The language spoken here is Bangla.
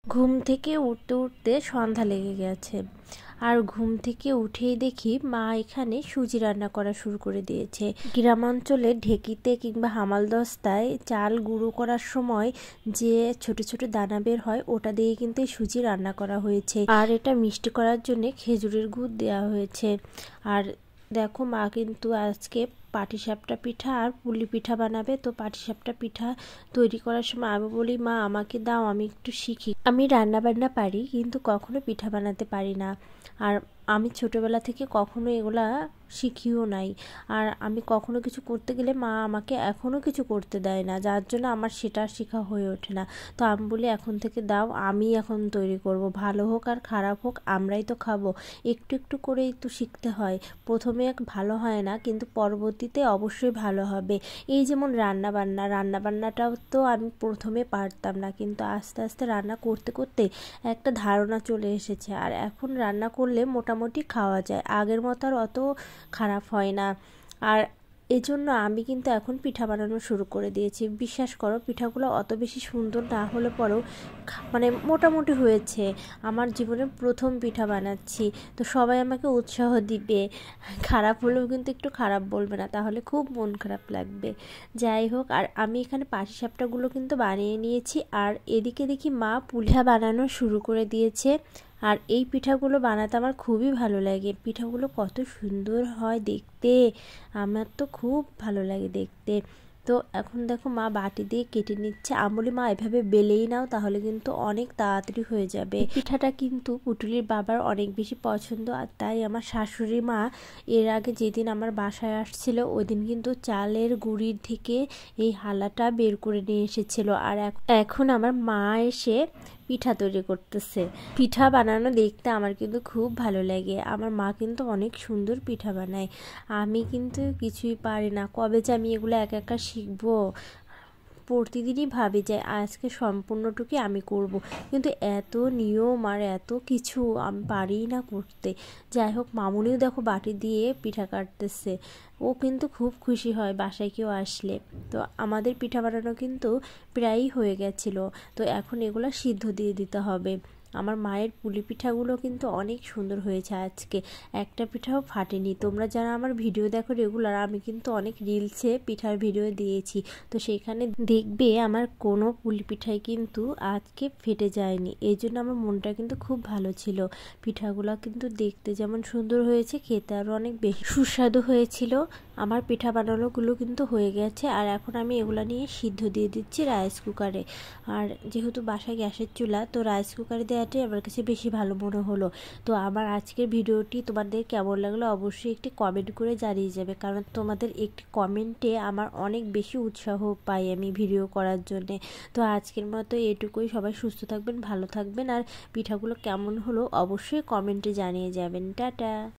ঘুম থেকে উঠতে উঠতে সন্ধ্যা লেগে গেছে। আর ঘুম থেকে উঠেই দেখি মা এখানে সুজি রান্না করা শুরু করে দিয়েছে। গ্রামাঞ্চলে ঢেকিতে কিংবা হামালদস্তায় চাল গুঁড়ো করার সময় যে ছোট ছোট দানা বের হয় ওটা দিয়ে কিন্তু এই সুজি রান্না করা হয়েছে। আর এটা মিষ্টি করার জন্য খেজুরের গুড় দেওয়া হয়েছে। আর দেখো মা কিন্তু আজকে পাটিসাপটা পিঠা আর পুলি পিঠা বানাবে। তো পাটিসাপটা পিঠা তৈরি করার সময় আমি বলি, মা আমাকে দাও, আমি একটু শিখি। আমি রান্না বান্না পারি কিন্তু কখনো পিঠা বানাতে পারি না। আর আমি ছোটবেলা থেকে কখনো এগুলা শিখিও নাই। আর আমি কখনো কিছু করতে গেলে মা আমাকে এখনও কিছু করতে দেয় না, যার জন্য আমার সেটা শেখা হয়ে ওঠে না। তো আমি বলি এখন থেকে দাও, আমি এখন তৈরি করব, ভালো হোক আর খারাপ হোক আমরাই তো খাবো। একটু একটু করেই তো শিখতে হয়। প্রথমে ভালো হয় না কিন্তু পরবর্তীতে অবশ্যই ভালো হবে। এই যেমন রান্নাবান্নাটাও তো আমি প্রথমে পারতাম না, কিন্তু আস্তে আস্তে রান্না করতে করতে একটা ধারণা চলে এসেছে। আর এখন রান্না করলে মোটামুটি খাওয়া যায়, আগের মতো আর অত খারাপ হয় না। আর এজন্য আমি কিন্তু এখন পিঠা বানানো শুরু করে দিয়েছি। বিশ্বাস করো পিঠাগুলো অত বেশি সুন্দর না হলে পরেও মানে মোটামুটি হয়েছে। আমার জীবনে প্রথম পিঠা বানাচ্ছি, তো সবাই আমাকে উৎসাহ দিবে। খারাপ হলেও কিন্তু একটু খারাপ বলবে না, তাহলে খুব মন খারাপ লাগবে। যাই হোক, আর আমি এখানে পাটিসাপটাগুলো কিন্তু বানিয়ে নিয়েছি। আর এদিকে দেখি মা পুলিহা বানানো শুরু করে দিয়েছে। আর এই পিঠাগুলো বানাতে আমার খুবই ভালো লাগে। পিঠাগুলো কত সুন্দর হয় দেখতে, আমার তো খুব ভালো লাগে দেখতে। তো এখন দেখো মা বাটি দিয়ে কেটে নিচ্ছে। আমলি মা এভাবে বেলেই নাও, তাহলে কিন্তু অনেক তাড়াতাড়ি হয়ে যাবে। পিঠাটা কিন্তু পুটুলির বাবার অনেক বেশি পছন্দ। আর তাই আমার শাশুড়ি মা এর আগে যেদিন আমার বাসায় আসছিল ওই দিন কিন্তু চালের গুঁড়ির থেকে এই হালাটা বের করে নিয়ে এসেছিল। আর এখন আমার মা এসে পিঠা তৈরি করতেছে। পিঠা বানানো দেখতে আমার কিন্তু খুব ভালো লাগে। আমার মা কিন্তু অনেক সুন্দর পিঠা বানায়, আমি কিন্তু কিছুই পারি না। কবে যে আমি এগুলো একা একা শিখবো। প্রতিদিনই ভাবি যে আজকে সম্পূর্ণটুকুই আমি করব, কিন্তু এত নিয়ম আর এত কিছু আমি পারি না করতে। যাই হোক, মামুনিও দেখো বাটি দিয়ে পিঠা কাটতেছে। ও কিন্তু খুব খুশি হয় বাসায় কেউ আসলে। তো আমাদের পিঠা বানানো কিন্তু প্রায়ই হয়ে গেছিলো। তো এখন এগুলো সিদ্ধ দিয়ে দিতে হবে। আমার মায়ের পুলি পিঠাগুলো কিন্তু অনেক সুন্দর হয়েছে আজকে, একটা পিঠাও ফাটেনি। তোমরা যারা আমার ভিডিও দেখো রেগুলার, আমি কিন্তু অনেক রিলসে পিঠার ভিডিও দিয়েছি, তো সেইখানে দেখবে আমার কোনো পুলি পিঠাই কিন্তু আজকে ফেটে যায়নি। এই জন্য আমার মনটা কিন্তু খুব ভালো ছিল। পিঠাগুলো কিন্তু দেখতে যেমন সুন্দর হয়েছে, খেতে আরও অনেক বেশি সুস্বাদু হয়েছিল। আমার পিঠা বানানোগুলো কিন্তু হয়ে গেছে। আর এখন আমি এগুলো নিয়ে সিদ্ধ দিয়ে দিচ্ছি রাইস কুকারে। আর যেহেতু বাসায় গ্যাসের চুলা, তো রাইস কুকারে দেওয়াটাই আমার কাছে বেশি ভালো মনে হলো। তো আমার আজকের ভিডিওটি তোমাদের কেমন লাগলো অবশ্যই একটি কমেন্ট করে জানিয়ে যাবে, কারণ তোমাদের একটি কমেন্টে আমার অনেক বেশি উৎসাহ পাই আমি ভিডিও করার জন্যে। তো আজকের মতো এটুকুই। সবাই সুস্থ থাকবেন, ভালো থাকবেন। আর পিঠাগুলো কেমন হলো অবশ্যই কমেন্টে জানিয়ে যাবেন। টাটা।